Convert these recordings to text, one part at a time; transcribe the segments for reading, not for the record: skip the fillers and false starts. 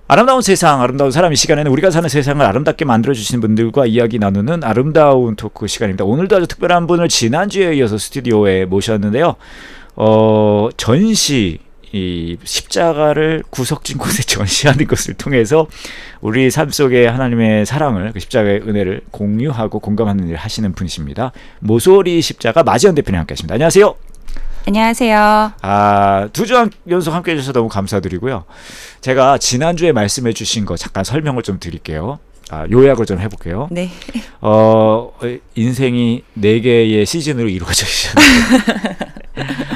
아름다운 세상, 아름다운 사람 이 시간에는 우리가 사는 세상을 아름답게 만들어주시는 분들과 이야기 나누는 아름다운 토크 시간입니다. 오늘도 아주 특별한 분을 지난주에 이어서 스튜디오에 모셨는데요. 전시, 이 십자가를 구석진 곳에 전시하는 것을 통해서 우리 삶 속에 하나님의 사랑을, 그 십자가의 은혜를 공유하고 공감하는 일을 하시는 분이십니다. 모서리 십자가 마지연 대표님 함께 하십니다. 안녕하세요. 안녕하세요. 2주 연속 함께 해주셔서 너무 감사드리고요. 제가 지난주에 말씀해 주신 거 잠깐 설명을 좀 드릴게요. 요약을 좀 해볼게요. 네. 인생이 4개의 시즌으로 이루어져 있었는데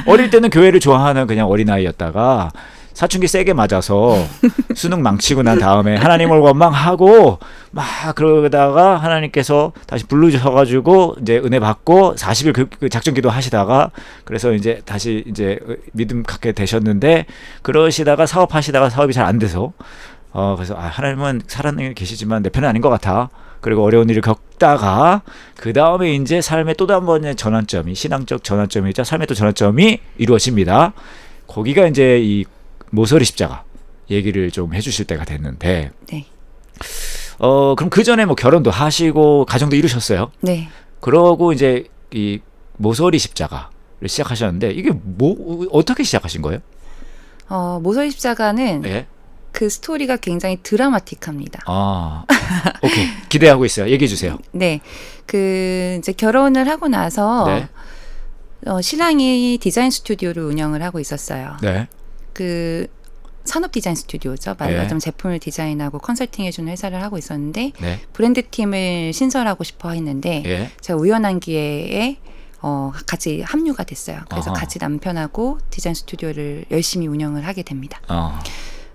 어릴 때는 교회를 좋아하는 그냥 어린아이였다가 사춘기 세게 맞아서 수능 망치고 난 다음에 하나님을 원망하고 막 그러다가 하나님께서 다시 부르셔가지고 이제 은혜 받고 40일 그 작전기도 하시다가 그래서 이제 다시 이제 믿음 갖게 되셨는데 그러시다가 사업하시다가 사업이 잘 안 돼서 그래서 하나님은 살아계시지만 계시지만 내 편은 아닌 것 같아. 그리고 어려운 일을 겪다가 그 다음에 이제 삶의 또 한 번의 전환점이 신앙적 전환점이자 삶의 또 전환점이 이루어집니다. 거기가 이제 이 모서리 십자가 얘기를 좀 해주실 때가 됐는데, 네. 그럼 그 전에 뭐 결혼도 하시고 가정도 이루셨어요. 네. 그러고 이제 이 모서리 십자가를 시작하셨는데 이게 뭐 어떻게 시작하신 거예요? 모서리 십자가는 네. 그 스토리가 굉장히 드라마틱합니다. 오케이. 기대하고 있어요. 얘기해 주세요. 네. 그 이제 결혼을 하고 나서 네. 신랑이 디자인 스튜디오를 운영을 하고 있었어요. 네. 그 산업 디자인 스튜디오죠. 말하자면 제품을 디자인하고 컨설팅 해주는 회사를 하고 있었는데 네. 브랜드 팀을 신설하고 싶어 했는데 예. 제가 우연한 기회에 같이 합류가 됐어요. 그래서 어허. 같이 남편하고 디자인 스튜디오를 열심히 운영을 하게 됩니다.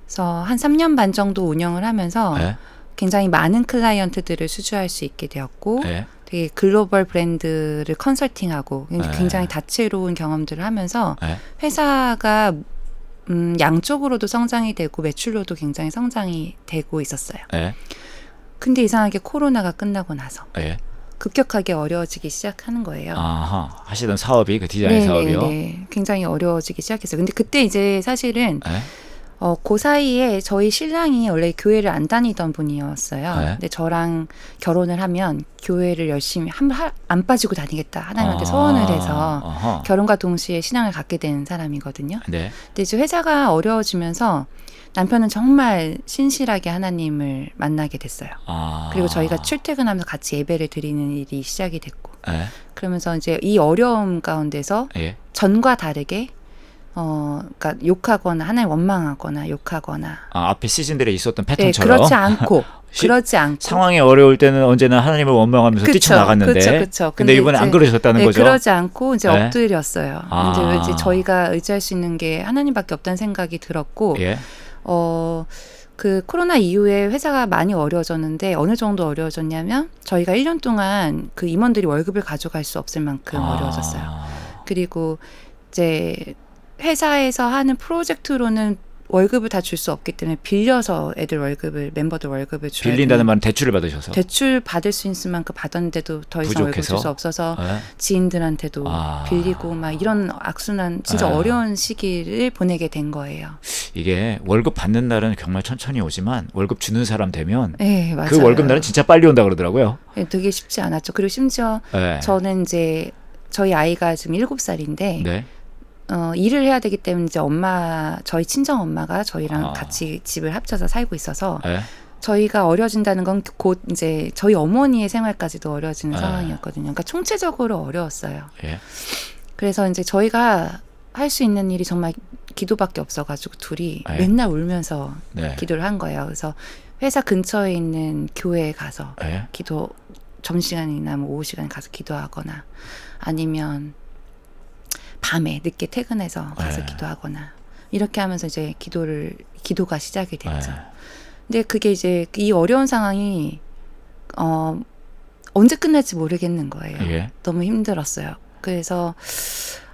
그래서 한 3년 반 정도 운영을 하면서 네. 굉장히 많은 클라이언트들을 수주할 수 있게 되었고 네. 되게 글로벌 브랜드를 컨설팅하고 네. 굉장히 다채로운 경험들을 하면서 네. 회사가 양쪽으로도 성장이 되고 매출로도 굉장히 성장이 되고 있었어요. 네. 근데 이상하게 코로나가 끝나고 나서 네. 급격하게 어려워지기 시작하는 거예요. 하시던 사업이 그 디자인 사업이요? 네. 굉장히 어려워지기 시작했어요. 근데 그때 이제 사실은 네. 그 사이에 저희 신랑이 원래 교회를 안 다니던 분이었어요. 네. 근데 저랑 결혼을 하면 교회를 열심히 안 빠지고 다니겠다. 하나님한테 소원을 해서 결혼과 동시에 신앙을 갖게 된 사람이거든요. 네. 근데 이제 회사가 어려워지면서 남편은 정말 신실하게 하나님을 만나게 됐어요. 그리고 저희가 출퇴근하면서 같이 예배를 드리는 일이 시작이 됐고. 네. 그러면서 이제 이 어려움 가운데서 예. 전과 다르게 그러니까 욕하거나 하나님 원망하거나 욕하거나 앞에 시즌들에 있었던 네, 패턴처럼 그렇지 않고 상황이 어려울 때는 언제나 하나님을 원망하면서 뛰쳐나갔는데 그쵸. 근데 이번에 안 그러셨다는 네, 거죠? 그러지 않고 이제 네. 엎드렸어요. 이제 저희가 의지할 수 있는 게 하나님밖에 없다는 생각이 들었고 예. 그 코로나 이후에 회사가 많이 어려워졌는데 어느 정도 어려워졌냐면 저희가 1년 동안 그 임원들이 월급을 가져갈 수 없을 만큼 어려워졌어요. 그리고 이제 회사에서 하는 프로젝트로는 월급을 다 줄 수 없기 때문에 빌려서 멤버들 월급을 줘야 빌린다는 말은 대출을 받으셔서 대출 받을 수 있을 만큼 받았는데도 더 이상 월급 줄 수 없어서 네. 지인들한테도 빌리고 막 이런 악순환 진짜 어려운 시기를 보내게 된 거예요. 이게 월급 받는 날은 정말 천천히 오지만 월급 주는 사람 되면 네, 맞아요. 그 월급 날은 진짜 빨리 온다 그러더라고요. 네, 되게 쉽지 않았죠. 그리고 심지어 네. 저는 이제 저희 아이가 지금 7살인데 네. 일을 해야 되기 때문에 이제 저희 친정 엄마가 저희랑 같이 집을 합쳐서 살고 있어서 네. 저희가 어려진다는 건 곧 이제 저희 어머니의 생활까지도 어려지는 상황이었거든요. 그러니까 총체적으로 어려웠어요. 예. 그래서 이제 저희가 할 수 있는 일이 정말 기도밖에 없어가지고 둘이 맨날 울면서 기도를 한 거예요. 그래서 회사 근처에 있는 교회에 가서 기도 점심시간이나 뭐 오후 시간에 가서 기도하거나 아니면 밤에 늦게 퇴근해서 가서 기도하거나 이렇게 하면서 이제 기도가 시작이 됐죠. 근데 그게 이제 이 어려운 상황이 언제 끝날지 모르겠는 거예요. 너무 힘들었어요. 그래서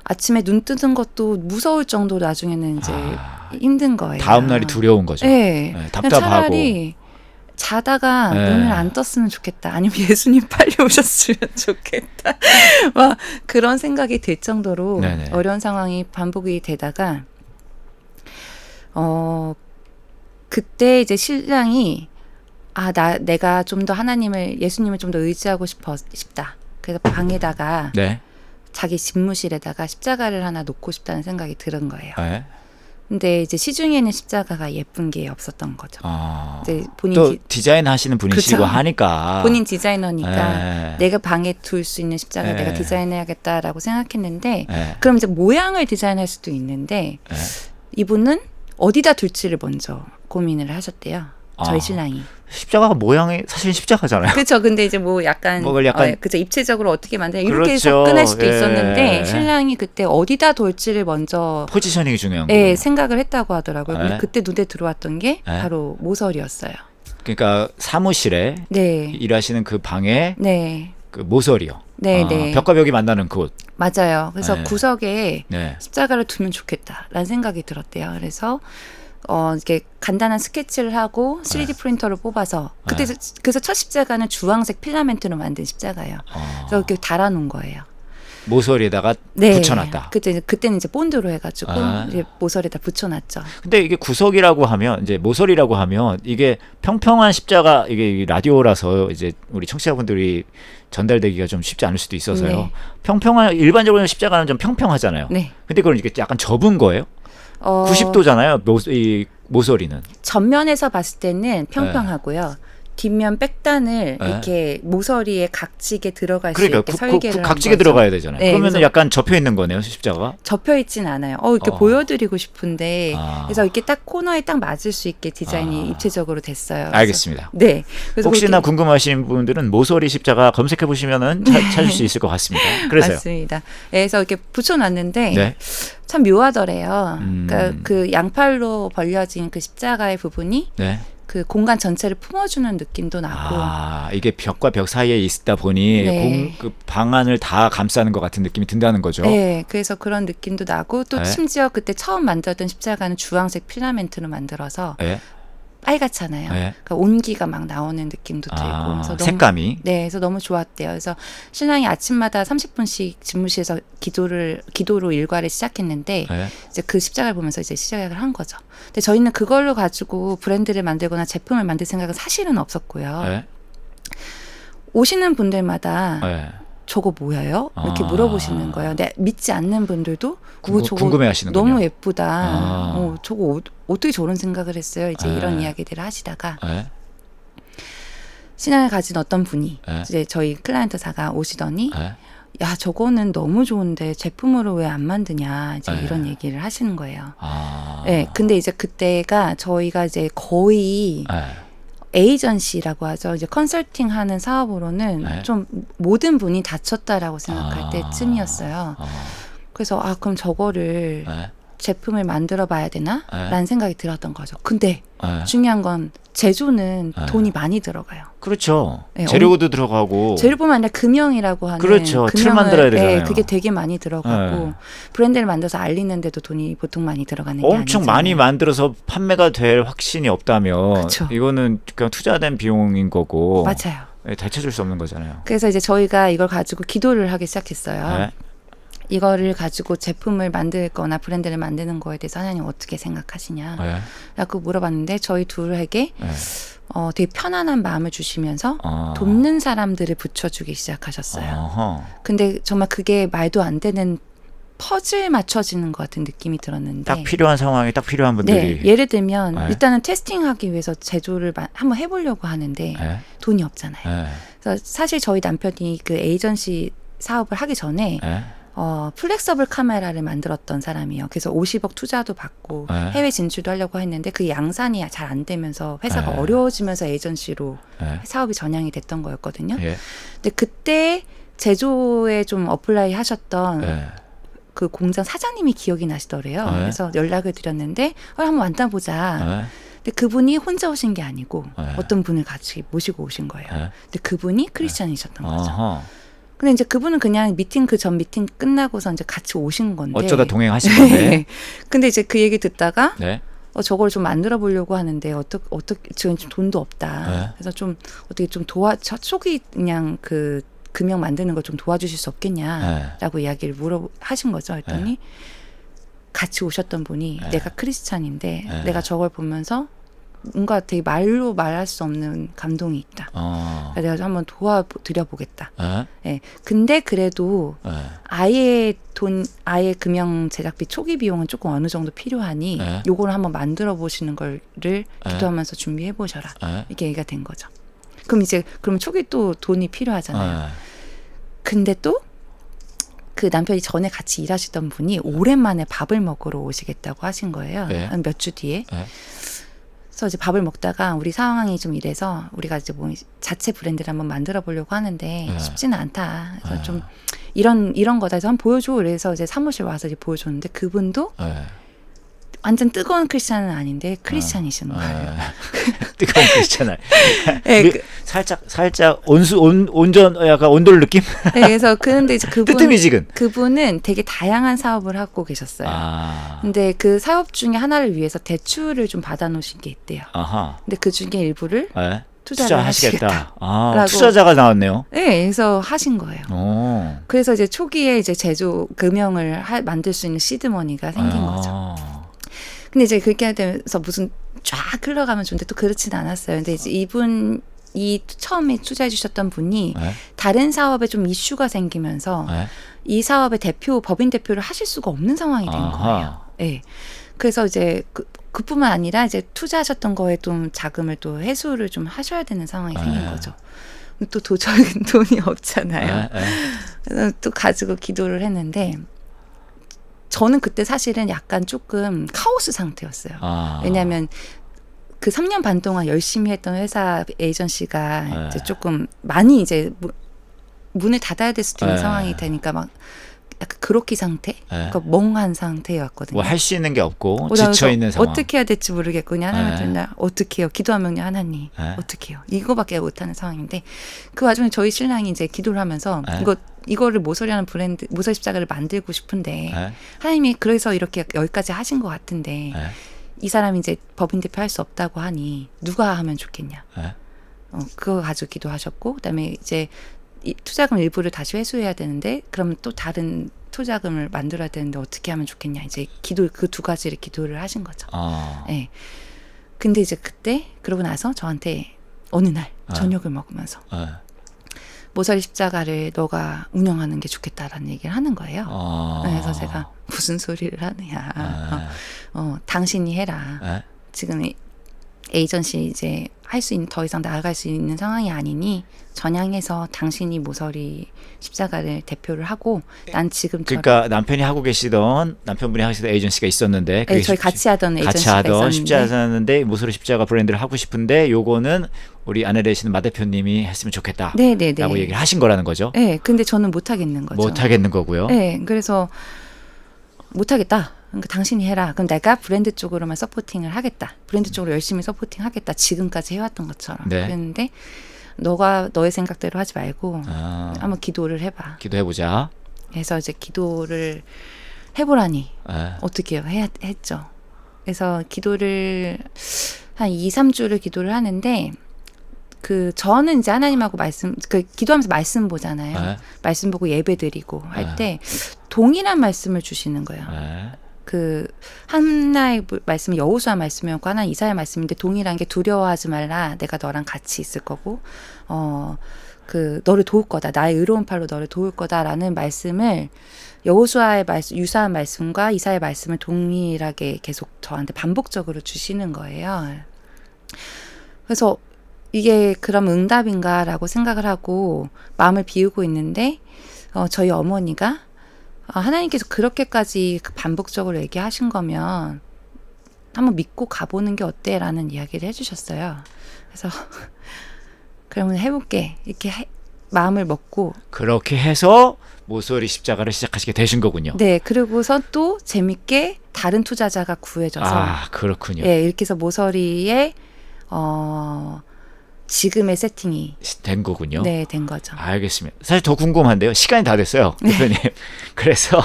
아침에 눈 뜨는 것도 무서울 정도로 나중에는 이제 힘든 거예요. 다음 날이 두려운 거죠. 네. 답답하고. 차라리 자다가 눈을 안 떴으면 좋겠다. 아니면 예수님 빨리 오셨으면 좋겠다. 막 그런 생각이 들 정도로 네네. 어려운 상황이 반복이 되다가 그때 이제 신랑이 내가 좀 더 예수님을 좀 더 의지하고 싶다. 그래서 방에다가 네. 자기 집무실에다가 십자가를 하나 놓고 싶다는 생각이 들은 거예요. 네. 근데 이제 시중에는 십자가가 예쁜 게 없었던 거죠. 이제 본인 또 디자인 하시는 분이시고 그쵸? 하니까 본인 디자이너니까 내가 방에 둘 수 있는 십자가 내가 디자인해야겠다라고 생각했는데 그럼 이제 모양을 디자인할 수도 있는데 이분은 어디다 둘지를 먼저 고민을 하셨대요. 저희 신랑이. 십자가가 모양이 사실 십자가잖아요. 그렇죠. 근데 이제 뭐 약간 그죠. 입체적으로 어떻게 만드냐 이렇게 그렇죠. 접근할 수도 있었는데 신랑이 그때 어디다 둘지를 먼저 포지셔닝이 중요한 거예요. 생각을 했다고 하더라고요. 근데 그때 눈에 들어왔던 게 바로 모서리였어요. 그러니까 사무실에 일하시는 그 방에 그 모서리요. 벽과 벽이 만나는 곳. 맞아요. 그래서 구석에 십자가를 두면 좋겠다라는 생각이 들었대요. 그래서 이렇게 간단한 스케치를 하고 3D 프린터를 뽑아서 그래서 첫 십자가는 주황색 필라멘트로 만든 십자가예요. 그래서 이렇게 달아놓은 거예요. 모서리에다가 붙여놨다. 그때는 이제 본드로 해가지고 이제 모서리에다 붙여놨죠. 근데 이게 구석이라고 하면 이제 모서리라고 하면 이게 평평한 십자가 이게 라디오라서 이제 우리 청취자분들이 전달되기가 좀 쉽지 않을 수도 있어서요. 평평한 일반적으로 십자가는 좀 평평하잖아요. 근데 그걸 이게 약간 접은 거예요? 90도잖아요. 이 모서리는. 전면에서 봤을 때는 평평하고요. 뒷면 백단을 이렇게 모서리에 각지게 들어갈 수 있게 설계를 각지게 들어가야 되잖아요. 그러면 약간 접혀 있는 거네요, 십자가가? 접혀 있진 않아요. 이렇게 보여드리고 싶은데 그래서 이렇게 딱 코너에 딱 맞을 수 있게 디자인이 입체적으로 됐어요. 알겠습니다. 네. 그래서 혹시나 궁금하신 분들은 모서리 십자가 검색해 보시면은 찾을 수 있을 것 같습니다. 그래서요. 맞습니다. 그래서 이렇게 붙여놨는데 참 묘하더래요. 그러니까 그 양팔로 벌려진 그 십자가의 부분이 그 공간 전체를 품어주는 느낌도 나고 이게 벽과 벽 사이에 있다 보니 그 방안을 다 감싸는 것 같은 느낌이 든다는 거죠. 네, 그래서 그런 느낌도 나고 또 심지어 그때 처음 만들었던 십자가는 주황색 필라멘트로 만들어서 빨갛잖아요. 그러니까 온기가 막 나오는 느낌도 들고 그래서 너무, 색감이 그래서 너무 좋았대요. 그래서 신랑이 아침마다 30분씩 집무실에서 기도로 일과를 시작했는데 이제 그 십자가를 보면서 이제 시작을 한 거죠. 근데 저희는 그걸로 가지고 브랜드를 만들거나 제품을 만들 생각은 사실은 없었고요. 오시는 분들마다 저거 뭐예요? 이렇게 물어보시는 거예요. 근데 믿지 않는 분들도 저거 궁금해하시는군요. 너무 예쁘다. 저거 어떻게 저런 생각을 했어요? 이제 이런 이야기들을 하시다가 신앙을 가진 어떤 분이 이제 저희 클라이언트사가 오시더니 야 저거는 너무 좋은데 제품으로 왜 안 만드냐 이제 이런 얘기를 하시는 거예요. 근데 이제 그때가 저희가 이제 거의 에이전시라고 하죠. 이제 컨설팅하는 사업으로는 좀 모든 분이 다쳤다라고 생각할 때쯤이었어요. 그래서 그럼 저거를 제품을 만들어 봐야 되나? 라는 생각이 들었던 거죠. 근데 중요한 건 제조는 돈이 많이 들어가요. 그렇죠. 재료도 들어가고 재료뿐만 아니라 금형이라고 하는 그렇죠. 틀 만들어야 되잖아요. 그게 되게 많이 들어가고 브랜드를 만들어서 알리는데도 돈이 보통 많이 들어가는 게 엄청 아니잖아요. 많이 만들어서 판매가 될 확신이 없다면 그쵸. 이거는 그냥 투자된 비용인 거고 맞아요. 되찾을 수 없는 거잖아요. 그래서 이제 저희가 이걸 가지고 기도를 하기 시작했어요. 이거를 가지고 제품을 만들거나 브랜드를 만드는 거에 대해서 하나님 어떻게 생각하시냐 라고 물어봤는데 저희 둘에게 되게 편안한 마음을 주시면서 돕는 사람들을 붙여주기 시작하셨어요. 근데 정말 그게 말도 안 되는 퍼즐 맞춰지는 것 같은 느낌이 들었는데 딱 필요한 상황에 딱 필요한 분들이 예를 들면 일단은 테스팅하기 위해서 제조를 한번 해보려고 하는데 돈이 없잖아요. 그래서 사실 저희 남편이 그 에이전시 사업을 하기 전에 플렉서블 카메라를 만들었던 사람이에요. 그래서 50억 투자도 받고 해외 진출도 하려고 했는데 그 양산이 잘 안 되면서 회사가 어려워지면서 에이전시로 사업이 전향이 됐던 거였거든요. 근데 그때 제조에 좀 어플라이 하셨던 그 공장 사장님이 기억이 나시더래요. 그래서 연락을 드렸는데 한번 만나보자. 근데 그분이 혼자 오신 게 아니고 어떤 분을 같이 모시고 오신 거예요. 근데 그분이 크리스찬이셨던 거죠. 근데 이제 그분은 그냥 그 전 미팅 끝나고서 이제 같이 오신 건데 어쩌다 동행하신 건데. 근데 이제 그 얘기 듣다가 저걸 좀 만들어 보려고 하는데 어떻게 지금 좀 돈도 없다. 그래서 좀 어떻게 좀 초기 그냥 그 금형 만드는 거 좀 도와주실 수 없겠냐라고 이야기를 하신 거죠. 했더니 같이 오셨던 분이 내가 크리스찬인데 내가 저걸 보면서 뭔가 되게 말로 말할 수 없는 감동이 있다. 그래서 내가 한번 도와드려보겠다. 예. 근데 그래도 아예 금형 제작비 초기 비용은 조금 어느 정도 필요하니 요거를 한번 만들어 보시는 거를 기도하면서 준비해 보셔라. 이렇게 얘기가 된 거죠. 그럼 초기 또 돈이 필요하잖아요. 근데 또 그 남편이 전에 같이 일하시던 분이 오랜만에 밥을 먹으러 오시겠다고 하신 거예요. 한 몇 주 뒤에. 그래서 이제 밥을 먹다가 우리 상황이 좀 이래서 우리가 이제 뭐 자체 브랜드를 한번 만들어 보려고 하는데 쉽지는 않다. 그래서 좀 이런 거다 해서 한번 보여줘. 그래서 이제 사무실 와서 이제 보여줬는데 그분도 완전 뜨거운 크리스찬은 아닌데 크리스찬이신 거예요. 뜨거운 크리스찬. 네, 살짝 온전 약간 온돌 느낌? 네, 그래서 근데 이제 뜨뜻미지근. 그분은 되게 다양한 사업을 하고 계셨어요. 근데 그 사업 중에 하나를 위해서 대출을 좀 받아놓으신 게 있대요. 근데 그 중에 일부를 투자를 하시겠다. 투자자가 나왔네요. 네, 그래서 하신 거예요. 그래서 이제 초기에 이제 제조 금형을 만들 수 있는 시드머니가 생긴 거죠. 근데 이제 그렇게 되면서 무슨 쫙 흘러가면 좋은데 또 그렇진 않았어요. 근데 이제 이분이 처음에 투자해 주셨던 분이 다른 사업에 좀 이슈가 생기면서 이 사업의 법인 대표를 하실 수가 없는 상황이 된 거예요. 네. 그래서 이제 그뿐만 아니라 이제 투자하셨던 거에 좀 자금을 또 회수를 좀 하셔야 되는 상황이 생긴 거죠. 또 도저히 돈이 없잖아요. 그래서 또 가지고 기도를 했는데 저는 그때 사실은 약간 조금 카오스 상태였어요. 왜냐하면 그 3년 반 동안 열심히 했던 회사 에이전시가 이제 조금 많이 이제 문을 닫아야 될 수도 있는 상황이 되니까 막 약간 그로키 상태? 그러니까 멍한 상태였거든요. 뭐 할 수 있는 게 없고 지쳐있는 상황. 어떻게 해야 될지 모르겠고 그냥 하나님한테 맨날 어떻게 해요? 기도하면 그냥 하나님 어떻게 해요? 이거밖에 못하는 상황인데 그 와중에 저희 신랑이 이제 기도를 하면서 이거를 모서리하는 브랜드 모서리 십자가를 만들고 싶은데 하나님이 그래서 이렇게 여기까지 하신 것 같은데 이 사람이 이제 법인 대표 할 수 없다고 하니 누가 하면 좋겠냐. 그거 가지고 기도하셨고 그다음에 이제 이 투자금 일부를 다시 회수해야 되는데 그러면 또 다른 투자금을 만들어야 되는데 어떻게 하면 좋겠냐. 이제 그 두 가지를 기도를 하신 거죠. 네. 근데 이제 그때 그러고 나서 저한테 어느 날 저녁을 먹으면서 모서리 십자가를 너가 운영하는 게 좋겠다라는 얘기를 하는 거예요. 그래서 제가 무슨 소리를 하느냐. 당신이 해라. 지금 에이전시 이제 할 수 있는 더 이상 나아갈 수 있는 상황이 아니니 전향해서 당신이 모서리 십자가를 대표를 하고 난 지금 그러니까 남편이 하고 계시던 남편분이 하시던 에이전시가 있었는데 네, 저희 같이 하던 에이전시가 있었는데 십자가였는데 모서리 십자가 브랜드를 하고 싶은데 요거는 우리 아내 되시는 마 대표님이 했으면 좋겠다. 라고 얘기를 하신 거라는 거죠. 네, 근데 저는 못 하겠는 거죠. 못 하겠는 거고요. 네, 그래서 못 하겠다. 그러니까 당신이 해라. 그럼 내가 브랜드 쪽으로만 서포팅을 하겠다. 브랜드 쪽으로 열심히 서포팅하겠다. 지금까지 해왔던 것처럼. 그랬는데 너가 너의 생각대로 하지 말고 한번 기도를 해봐. 기도해보자. 그래서 이제 기도를 해보라니 어떻게 해요? 했죠. 그래서 기도를 한 2, 3주를 기도를 하는데 저는 이제 하나님하고 기도하면서 말씀 보잖아요. 말씀 보고 예배 드리고 할 때 동일한 말씀을 주시는 거예요. 하나의 말씀은 여호수아 말씀이었고 하나는 이사야 말씀인데 동일한 게 두려워하지 말라. 내가 너랑 같이 있을 거고 너를 도울 거다. 나의 의로운 팔로 너를 도울 거다라는 말씀을 여호수아의 유사한 말씀과 이사야의 말씀을 동일하게 계속 저한테 반복적으로 주시는 거예요. 그래서 이게 그럼 응답인가라고 생각을 하고 마음을 비우고 있는데 저희 어머니가 하나님께서 그렇게까지 반복적으로 얘기하신 거면 한번 믿고 가보는 게 어때? 라는 이야기를 해주셨어요. 그래서 그러면 해볼게. 이렇게 마음을 먹고 그렇게 해서 모서리 십자가를 시작하시게 되신 거군요. 네. 그리고서 또 재밌게 다른 투자자가 구해져서 그렇군요. 네, 이렇게 해서 모서리에 지금의 세팅이 된 거군요. 네, 된 거죠. 알겠습니다. 사실 더 궁금한데요. 시간이 다 됐어요, 대표님. 그래서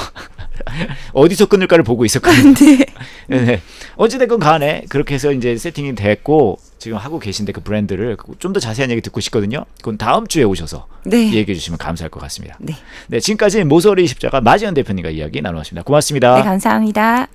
어디서 끊을까를 보고 있었거든요. 네. 어찌됐건 간에 그렇게 해서 이제 세팅이 됐고 지금 하고 계신데 그 브랜드를 좀 더 자세한 얘기 듣고 싶거든요. 그건 다음 주에 오셔서 얘기해 주시면 감사할 것 같습니다. 네, 지금까지 모서리 십자가 마지연 대표님과 이야기 나누었습니다. 고맙습니다. 네, 감사합니다.